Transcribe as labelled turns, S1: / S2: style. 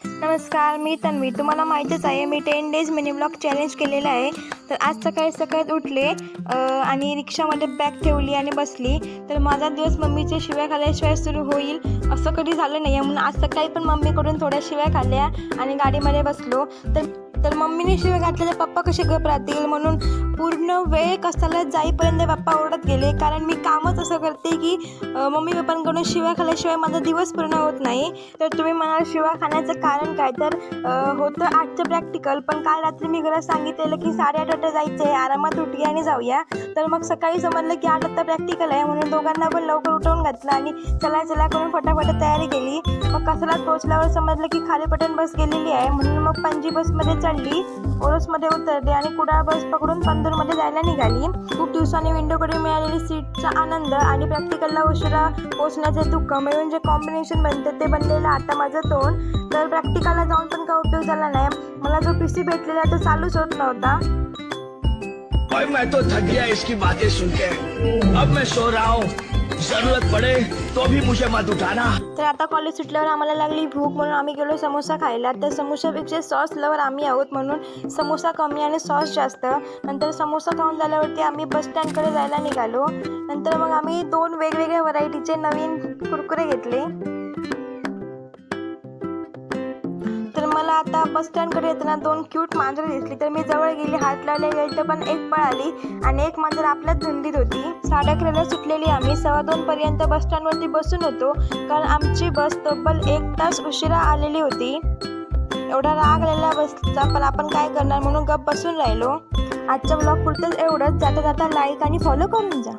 S1: नमस्कार, मी तन्वी. तुम्हाला माहीतच आहे मी 10 डेज मिनी ब्लॉग चॅलेंज केलेलं आहे. तर आज सकाळी उठले आणि रिक्षामध्ये बॅग ठेवली आणि बसली. तर माझा दिवस मम्मीच्या शिव्या खाल्ल्याशिवाय सुरू होईल असं कधी झालं नाही आहे, म्हणून आज सकाळी पण मम्मीकडून थोड्या शिव्या खाल्ल्या आणि गाडीमध्ये बसलो. तर मम्मीने शिव्या घातलेले पप्पा कसे गप राहतील, म्हणून पूर्ण वेळ कसाला जाईपर्यंत पप्पा ओरडत गेले. कारण मी कामच असं करते की मम्मी पप्पांकडून शिव्या खाल्ल्याशिवाय माझा दिवस पूर्ण होत नाही. तर तुम्ही म्हणाल शिव्या खाण्याचं कारण काय, तर होतं आजचं प्रॅक्टिकल. पण काल रात्री मी घरात सांगितलेलं की 8:30 वाजता जायचं आहे, आरामात उठूया आणि जाऊया. तर मग सकाळी समजलं की 8 वाजता प्रॅक्टिकल आहे, म्हणून दोघांना पण लवकर उठवून घातलं आणि चला करून फटाफट तयारी केली. मग कसलाच पोहोचल्यावर समजलं की खालीपटण बस गेलेली आहे, म्हणून मग पणजी बसमध्ये चढली, ओरोसमध्ये उतरली आणि कुडाळ बस पकडून पंढरमध्ये जायला निघाली. खूप दिवसांनी विंडोकडे मिळालेली सीटचा आनंद आणि प्रॅक्टिकलला उशिरा पोहोचण्याचे दुःख मिळून जे कॉम्बिनेशन बनते ते बनलेलं आता माझं तोंड. तर प्रॅक्टिकलला जाऊन पण काय उपयोग झाला नाही. मला जो पीसी भेटलेला तो चालूच होत नव्हता.
S2: भाई मैं तो थक गया इसकी बातें सुन के, अब मैं सो रहा हूँ, जरूरत पड़े तो भी मुझे मत उठाना.
S1: तर आता कॉलेज सुटल्यावर आम्हाला लागली भूक, म्हणून आम्ही गेलो समोसा खायला. तर समोसापेक्षा सॉस लवर आम्ही आहोत, म्हणून समोसा कमी आणि सॉस जास्त. नंतर समोसा खाऊन झाल्यावरती आम्ही बस स्टँडकडे जायला निघालो. नंतर मग आम्ही 2 वेगवेगळ्या व्हरायटीचे नवीन कुरकुरे घेतले. तर मला आता बस स्टँडकडे येताना 2 क्यूट मांजरं दिसली. तर मी जवळ गेली, हात लावले गेले, तर पण एक पळाली आणि एक मांजर आपल्याच धुंदीत होती. 11:30ला सुटलेली आम्ही 2:15 पर्यंत बस स्टँडवरती बसून होतो, कारण आमची बस तब्बल 1 तास उशिरा आलेली होती. एवढा राग आलेला बसचा, पण आपण काय करणार म्हणून गप्प बसून राहिलो. आजच्या ब्लॉग पुरतंच एवढंच. जाता जाता लाईक आणि फॉलो करून जा.